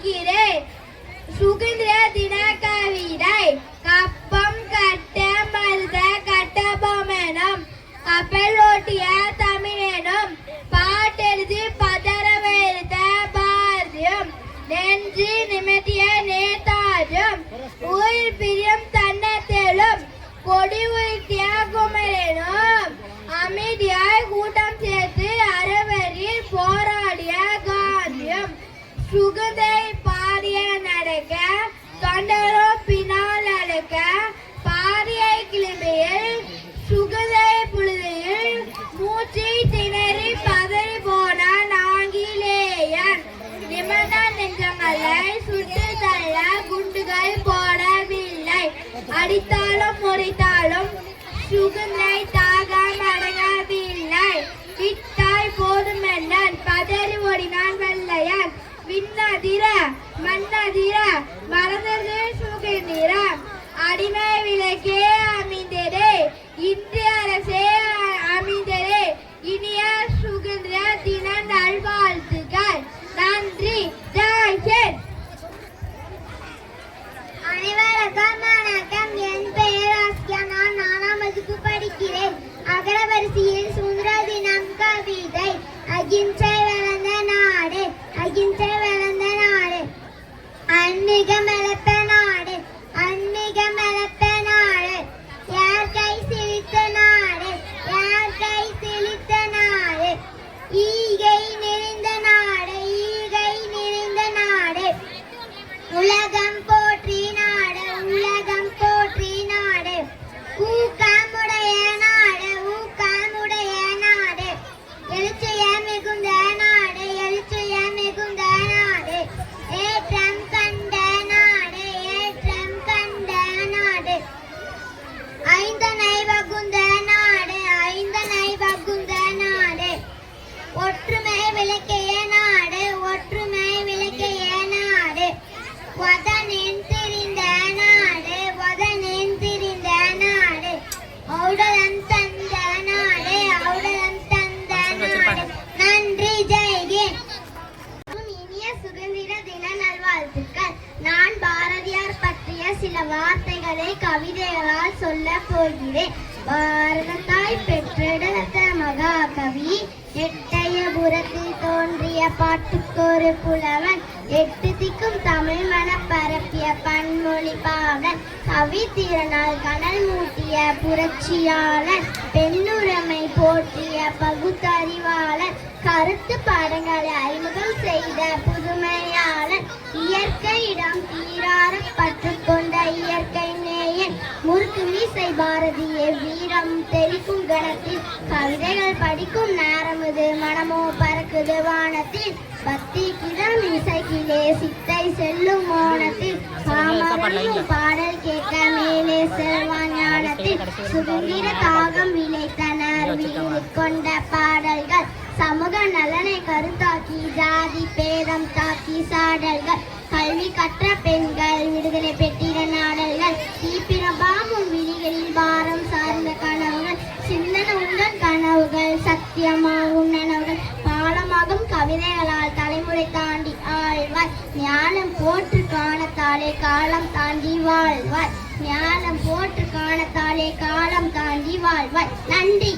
படிக்கிறேன். சுதந்திர தின கவிதை. கப்பம் கட்ட மருத கட்டபொம்மனும் கப்பலோட்டிய தமிழனும் பாட்டெழுதி பதற வைத்த பாரதியும் நெஞ்சு நிமித்திய நேதாஜும் உயிர் பிரியும் தன்னத்திலும் கொடி உயர்த்திய குமரனும் அமைதியாய் கூட்டம் சேர்த்து அறவரில் போராடிய காந்தியும் சுகதை பாடிய நடக்க தொண்டரோ பின்னால் நடக்க பாரியை கிளம்பியில் சுகதை புழுதியில் மூச்சு திணறி பதறி போனான் ஆங்கிலேயன். நிமிர்ந்த நெஞ்சங்களை சுட்டு தள்ள குண்டுகள் போடவில்லை. அடித்தாலும் முறித்தாலும் சுகந்தை தாகம் அடங்கவில்லை. விட்டாய் போதும் என்றான் பதறி ஓடினான் வெள்ளையன். விண்ணதிர மண்ணதிர மறந்தது சுகந்திரம். அடிமை விலைக்கே அமைந்ததே இந்திய அரசே அமைந்ததே. இனிய சுதந்திர தின நல்வாழ்த்துக்கள். நன்றி. ஜெய். அனைவருக்கும் வணக்கம். என் பெயர் ஆஸ்கியா. நான் 4ஆம் வகுப்பு படிக்கிறேன். அகரவரிசையில் சுதந்திர தினம் கவிதை. அகிம்சை வளர்ந்த நாடு, அகிம்சை வளர்ந்த நாடு, ஆன்மீகம் வளர்த்த நாடு, ஆன்மீகம் வளர்த்த நாடு, யார் கை செழித்த நாடு, யார் கை செழித்த நாடு, ஈகை நிறைந்த நாடு, ஈகை நிறைந்த நாடு, உலகம் போற்றி நாடு, உலகம் போற்றி நாடு, ஊக்கமுடைய நாடு, ஊக்கமுடைய நாடு, எழுச்சிய மிகுந்த நாடு, எழுச்சிய மிகுந்த நாடு, ஏற்றம் கண்ட நாடு, ஏற்றம் கண்ட நாடு, ஐந்தனை வகுந்த நாடு, ஐந்தனை வகுந்த நாடு, ஒற்றுமை விளக்கிய நாடு, ஒற்றுமை விளக்கிய நாடு, வதனின் திரிந்த நாடு, வதனின் திரிந்த நாடு, ஔடலம் தந்த நாடு, ஔடலம் தந்த நாடு. நன்றி. ஜெய்ஹிந்த். இனிய சுதந்திர தின நல்வாழ்த்துக்கள். நான் பாரதியார் பற்றிய சில வார்த்தைகளை கவிதைகளால் சொல்ல போகிறேன். பாரதத்தாய் பெற்றெடுத்த மகாகவி, எட்டயபுரத்தில் தோன்றிய பாட்டுக்கொரு புலவன், எட்டு திக்கும் தமிழ் மனப்பரப்பிய பன்மொழி பாவலன், கவி திறனால் கனல் மூட்டிய புரட்சியாளன், பெண்ணுரிமை போற்றிய பகுத்தறிவாளன், கருத்து பாடங்களை அறிமுகம் செய்த புதுமையாளன், இயற்கையிடம் தீரார பற்று கொண்ட இயற்கை நேயன், முறுக்கு மீசை பாரதிய வீரம் தெரிக்கும் கணத்தில், கவிதைகள் படிக்கும் நேரமுது மனமோ பறக்குது வானத்தில், பக்தி கிடம் இசைக்கிலே சித்தை செல்லும் மோனத்தில், காமரனும் பாடல் கேட்க மேலே செல்வான் ஞானத்தில், சுதந்திர தாகம் விளைத்தனர் வீறு கொண்ட பாடல்கள், சமூக நலனை கருத்தாக்கி ஜாதி பேதம் தாக்கி சாடல்கள், கல்வி கற்ற பெண்கள் விடுதலை பெற்றிட நாடல்கள், தீப்பிரபாமும் விழிகளில் பாரம் சார்ந்த கனவுகள், சிந்தன உங்கள் கனவுகள் சத்தியமாகும் நனவுகள், பாலமாகும் கவிதைகளால் தலைமுறை தாண்டி ஆழ்வாய், ஞானம் போற்று காணத்தாலே காலம் தாண்டி வாழ்வாய், ஞானம் போற்று காணத்தாலே காலம் தாண்டி வாழ்வாய். நன்றி.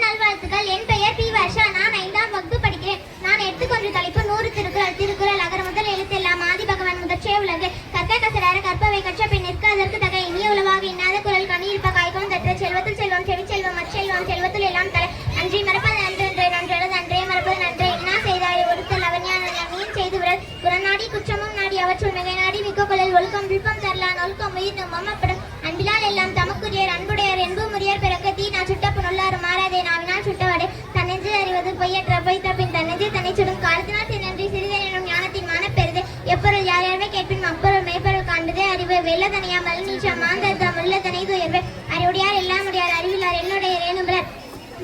நல்வாழ்த்துக்கள். என் பெயர் பி. வர்ஷா. நான் 5ஆம் வகுப்பு படிக்கிறேன். நான் எடுத்துக்கொண்ட தலைப்பு 100 திருக்குறள். திருக்குறள் அகர முதல் எழுத்தெல்லாம் ஆதி பகவான் முதற்றே உலகு, கற்க கசடர கற்பவை கற்ற பின் நிற்க அதற்கு தக, இனிய உலவாக இன்னாத குரல் கனியிருப்ப காய்கவும் தற்ற, செல்வத்தில் செல்வம் செவிச்செல்வம் அச்செல்வம் செல்வத்தில் எல்லாம் தர, அன்றி மறப்பது நன்றென்று நன்றெழுது அன்றே மறப்பது நன்றே, இன்னா செய்தாய் ஒருத்தல் அவஞான மீன் செய்து விரல், புறநாடி குற்றமும் நாடி அவற்றுள் மிகை நாடி மிக்க கொள்ளல், ஒழுக்கம் விருப்பம் தரலான் ஒழுக்கம் உயிர் மம்மப்படும், அன்பிலால் எல்லாம் தமக்குரியர் அன்புடையர் என்பு முறியர் பிறக்க, தீ நான் சுட்டப்பு நொல்லாறு மாறாதே நாவினால் சுட்டவாடே, தன்னெஞ்சு அறிவது பொய்யற்ற பொய்த்த பின் தன்னெஞ்சு தன்னை சுடும், காலத்தினால் தினன்றி சிறிதெனும் ஞானத்தின் மானப்பெருது, எப்பொருள் யார் யாருமே கேட்பின் அப்பொருள் மெய்ப்பொருள் காண்பதே அறிவு, வெள்ளதனையா மல்நீச்சம் மாந்தர்தம் உள்ளதனை துயர்வு, அறிவுடையார் எல்லாம் உடையார் அறிவில்லார் என்னுடைய ரேணுபலர்,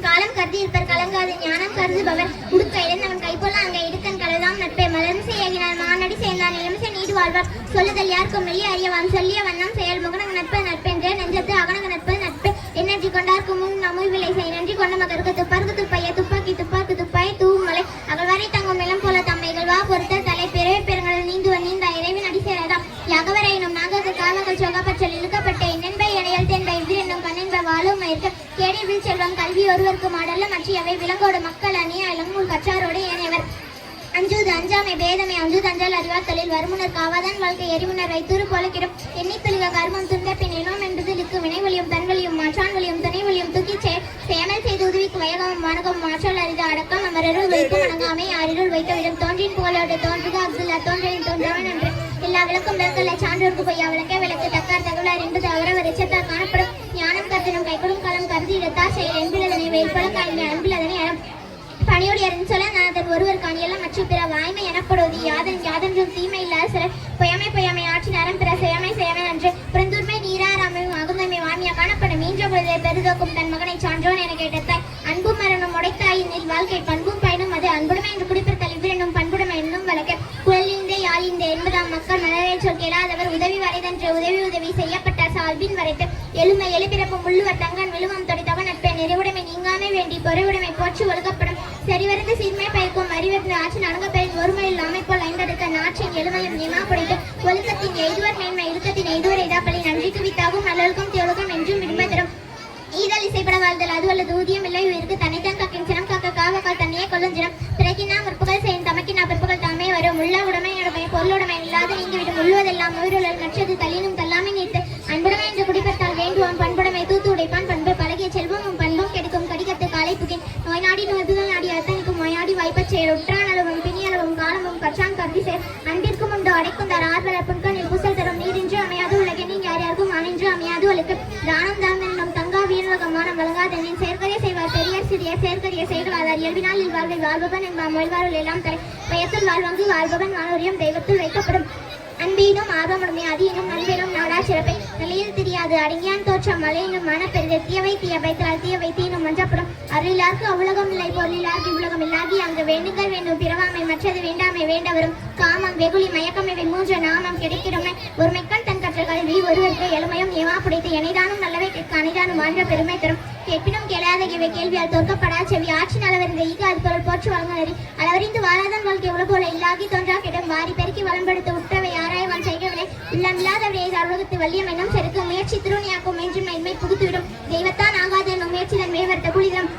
காலம் கருதி இருப்பர் கலங்காது ஞானம் கருதுபவர், உடுக்க இழந்தவன் கைப்போல அங்கே இடுக்கன் கலதாம் நட்பே, மலர்மிசை ஆகினார் மானடி சேர்ந்தான் இளமிசை நீடு வாழ்வார், சொல்லுதல் யாருக்கும் மெல்லிய அறியவாம் சொல்லிய வண்ணம் செயல் முகனங்க நட்பு நட்பென்றே நெஞ்சத்து அவனங்க நட்பு நட்பு, என்னன்றி கொண்டார்க்கும் முன் நமுய் விலை செய் நன்றி கொண்ட மகருக்கு துப்பார்க்கு துப்பைய துப்பாக்கி துப்பாக்கு துப்பாய் தூமலை, அகழ்வாரை தங்கும் நிலம் போல தம்மைகள் வா செல்வம் கல்வி ஒருவருக்கு மாடல்ல மற்றியவை விலங்கோடு மக்கள் அணிய இளங்கூர் கற்றாரோடு ஏனையவர் அஞ்சுவது அஞ்சாமை பேதமை அஞ்சுவது அஞ்சால் அறிவார் தொழில் வருமுனர் காவாதான் வாழ்க்கை எரிமுனர் வைத்தூறு போலக்கிடும் எண்ணித்தொழிக கர்மம் துண்ட பின் இனம் என்பது லிக்கு வினைவழியும் தன்வழியும் மாற்றான் வழியும் துணைவழியும் தூக்கி சேமல் செய்து உதவிக்கு வயகமும் வணக்கம் மாற்றல் அரிது அடக்கம் அமரருள் வைக்கும் வணங்காமை ஆறிருள் வைத்த விடம் தோன்றின் புகழோடு தோன்றுக அப்துல்லா தோன்றின் தோன்றவன் என்று எல்லா விளக்கும் விளக்கல்ல சான்றோருக்கு பொய்யா விளக்கே விளக்கு தக்கார் தகவலார் என்பது அவரவர் எச்சத்தால் காணப்படும் ஞானம் கருத்தினும் கைகொடும் காலம் கருதி இடத்தார் செயல் என்பதனை வேறுபல காய்மை அன்பில் அறம் பணியோடியரின் சொல்ல நான் ஒருவர் காணியெல்லாம் மற்ற பிற வாய்மை எனப்படுவது யாதென்றும் தீமை இல்லாத சிலர் பொய்மை ஆற்றினாரம் பிற செய்யாமை அன்று புறந்தூர்மை நீராராமை அகுந்தமை வாமியா காணப்படும் மீன்ற பொழுதை பெருதோக்கும் தன் மகனை சான்றோன் என கேட்டத்தாய் அன்பும் மரணம் உடைத்தாயினில் வாழ்க்கை பண்பும் பயனும் அது அன்புடைமை என்று குடிப்பிறத்தல் இவ்விரண்டும் பண்புடைமை என்னும் வழக்கு குழலிந்தே யாழிந்தே என்பதாம் மக்கள் மலரை சொல் கேளாதவர் உதவி வரைதன்று உதவி செய்யப்பட்டார் சால்பின் வரைத்து எழுமை எழுப்பிறப்பும் உள்ளுவர் தங்கன் விழுவம் தொடைத்தவன் நட்பை நிறைவுடைமை நீங்காமை வேண்டி பொறைவுடைமை போற்றி ஒழுக்கப்படும் சரிவருந்து சீர்மை பயக்கும் அறிவிருந்து ஆற்றின் அணுகப்பெறின் ஒருமையில் அமைப்போல் ஐந்தடுக்க நாற்றின் எழுமையும் நிமா புடைத்து ஒழுக்கத்தின் எய்துவர் மேன்மை இழுக்கத்தின் எய்துவர் எய்தாப்பள்ளி நன்றிக்கு வித்தாகும் நல்லொழுக்கம் தேவழுக்கம் என்றும் விரும்ப தரும் ஈதல் இசைப்பட வாழ்தல் அது அல்லது ஊதியம் இல்லை உயிருக்கு தன்னைத்தான் காக்கின் சினம் காக்க காவக்கால் தன்னையே கொள்ளும் சினம் பிறக்கினா முற்புகள் செய்யும் தமக்கினா பிற்புகள் தாமே வரும் உள்ள உடைமை உடைமை பொருளுடைமை இல்லாத நீங்கிவிடும் உள்ளுவதெல்லாம் உயிருளல் நற்றது தள்ளினும் தள்ளாமை நீர்த்து அன்புடைமை என்று குடிப்பத்தால் வேண்டுவான் பண்புடைமை தூத்து உடைப்பான் பண்பு பழகிய செல்வமும் பண்பும் கெடுக்கும் கடிகத்து காலை புகின் நோய் நாடி நோய்புகள் நாடி அத்தனைக்கும் நோயாடி வாய்ப்பச் செயல் உற்றான் அளவும் பிணியளவும் காலமும் கற்றான் கருதி சேர் அன்பிற்கும் உண்டு அடைக்குந்தார் ஆர்வலர் புண்கணில் பூசல் தரும் நீரின்று அமையாது உலகெனின் யார் யாருக்கும் ஆனின்று அமையாது ஒழுக்கு தானம் தாழ்ந்தென்னும் தங்கா வீரகமானம் வழங்காதெனின் செயற்கரிய செய்வார் பெரியர் சிறியர் செயற்கரிய செய்களாதார் இயல்பினால் இல்வாழ்வை வாழ்பவன் என்பாம் மொழிவாழ்வில் எல்லாம் தலை பயத்துள் வாழ்வாங்கு வாழ்பவன் வானோரியம் தெய்வத்துள் வைக்கப்படும் அன்பீனும் ஆர்வமுடமே அதீனும் நண்பெனும் நாடா சிறப்பை நிலையில் தெரியாது அடங்கியான் தோற்றம் மலையினும் மனப்பெரிது தீயவை தீயவைத்தால் தீயவை தீனும் மஞ்சப்படும் அருளிலார்க்கு அவ்வுலகம் இல்லை பொருளிலார்க்கு இவ்வுலகம் இல்லாகி அங்கு வேண்டுங்கள் வேண்டும் பிறவாமை மற்றது வேண்டாமை வேண்டவரும் காமம் வெகுளி மயக்கம் இவை மூன்று நாமம் கிடைக்கிறோமே ஒருமைக்கண் தன் கற்ற கல்வி ஒருவருக்கு எளிமையும் ஏமா புடைத்து எனைதானும் நல்லவை கேட்க அனைதானும் வாழ்ந்த பெருமை தரும் கேட்பினும் கேளாத இவை கேள்வியால் தோற்கப்படா செவி ஆற்றின் அளவறிந்த ஈக அது பொருள் போற்று வழங்குநறி அளவறிந்து வாழாதான் வாழ்க்கை உலகோல இல்லாகி தோன்றா கிடம் வாரி பெருக்கி வளம்படுத்த உற்றவை ஆராயவன் செய்கவில்லை இல்லமில்லாதவரையை உலகத்து வல்லியம் என்னும் செருக்கு முயற்சி திருநியாக்கும் என்று மென்மை புகுத்துவிடும் தெய்வத்தான் ஆகாது என்னும் முயற்சிதன் மேவர்த்த குளிதம்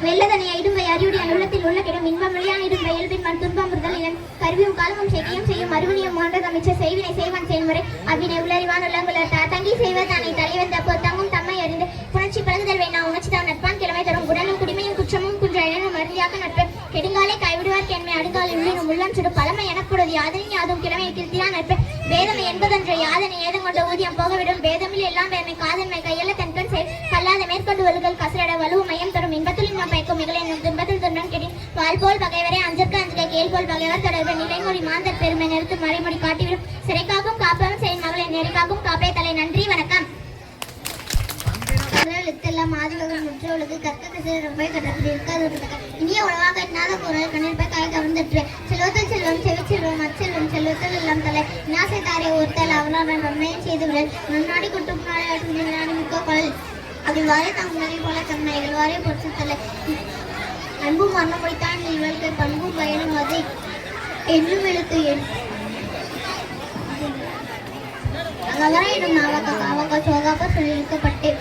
வெள்ளதனை இடும்பை அறிவுடைய உள்ளத்தில் உள்ள கிடம் இன்பம் வெளியான இடும்பை இயல்பின் மண் துன்பம் முதலியன் கருவியும் காலமும் செய்யும் செய்யும் அறிவுனியம் போன்றது அமைச்சர் செய்வினை செய்வான் செயல்முறை அவ்வினை உள்ளறிவான் உள்ளங்குளர் தங்கி செய்வதானை தலைவன் தப்போ தங்கும் தம்மை அறிந்து புணர்ச்சி பழகுதல் வேணா உணர்ச்சி தான் நட்பான் கிழமை தரும் உடலும் குடிமையும் குற்றமும் குன்ற இனம் மருந்தியாக்க நட்பு கெடுங்காலை கைவிடுவார் கேண்மை அடுங்கால் உள்ளினும் உள்ளம் சுடு பழமை எனப்படுவது யாதனின் யாதும் கிழமை திருத்தியா நட்பு வேதமை என்பதென்று யாதனை ஏதம் கொண்ட ஊதியம் போகவிடும் வேதமில் எல்லாம் வேதமை காதன்மை கையல்ல தன்கண் செயல் கல்லாத மேற்கொண்டு வலுகள் கசரட வலுவு மையம் தரும் இன்பத்தில் பயக்கும் மிகளையும் துன்பத்தில் துன்பம் கெடி வாழ் போல் பகைவரை அஞ்சற்க அஞ்சலை கேள் போல் பகைவர் தொடர்பு நிலைமொழி மாந்தர் பெருமை நிறுத்து மறைமொழி காட்டிவிடும் சிறைக்காகும் காப்பவன் செய்யும் மகளை நெறிக்காகும் காப்பே தலை நன்றி வணக்கம் எழுத்தெல்லாம் ஆதிவகம் முற்றோளுக்கு கற்க கசிரம்பை கட்டத்தில் இருக்காது இனிய உணவாக எண்ணாத பொருள் கண்ணிற்பை காய் கவர்ந்துற்று செல்வத்தில் செல்வம் செவிச்செல்வம் அச்செல்வம் செல்வத்தில் எல்லாம் தலை இனாசை தாரை ஒருத்தல் அவனோட நன்மையும் செய்துவிடல் நன்னாடி குட்டும் நாடி மிக்க குழல் அவ்வாறே தம் முறை போல தன்னை இல்வாறே பொறுத்தலை அன்பும் மரணமொழித்தான் இவளுக்கு பண்பும் பயனும் அதை என்னும் எழுத்து அங்கவரை என்னும் நாவக்க சோகாப்ப சொல்லியிருக்கப்பட்டு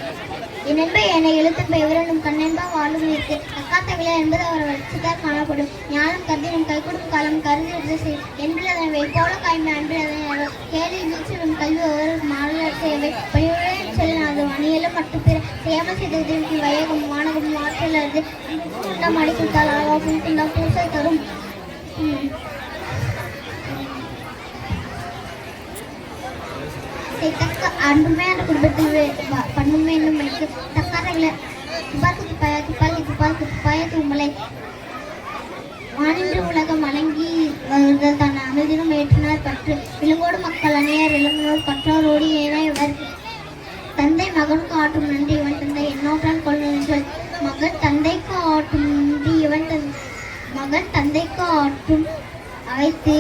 என் என்பை என்னை எழுத்தன்ப எவரனும் கண்ணென்பா வாழும் இருக்கு அக்காத்த விழா என்பது அவர் வளர்ச்சித்தால் காணப்படும் ஞானம் கருதினும் கைகொடும் காலம் கருதி என்பதனை வைப்போல காய்மை அன்பில் கேள்வி நீச்சலும் கல்வி ஒவ்வொரு மாநில சேவை பணியுடன் செல்லாது அணியலும் மற்றும் பிற செய்யாமல் செய்த உதவிக்கு வயகம் மாணவம் ஆற்றல் அது குண்டம் அடிக்குத்தால் ஆகும் குண்டம் பூசை தரும் தக்க அன்புமையான குடும்பத்தில் பண்புமை என்னும் மணிக்கு தக்காரங்களை துப்பாக்கி துப்பாய தூமலை வானின்று உலகம் வழங்கி வருதல் தன் அமைதியும் ஏற்றினார் பற்று விலங்கோடு மக்கள் அணியார் இளங்கோர் கற்றோரோடு ஏனையவர் தந்தை மகனுக்கு ஆட்டும் நன்றி இவன் தந்தை என்னோட்டான் கொள்ளுங்கள் மகன் தந்தைக்கு ஆட்டும் நன்றி இவன் மகன் தந்தைக்கு ஆட்டும் அழைத்து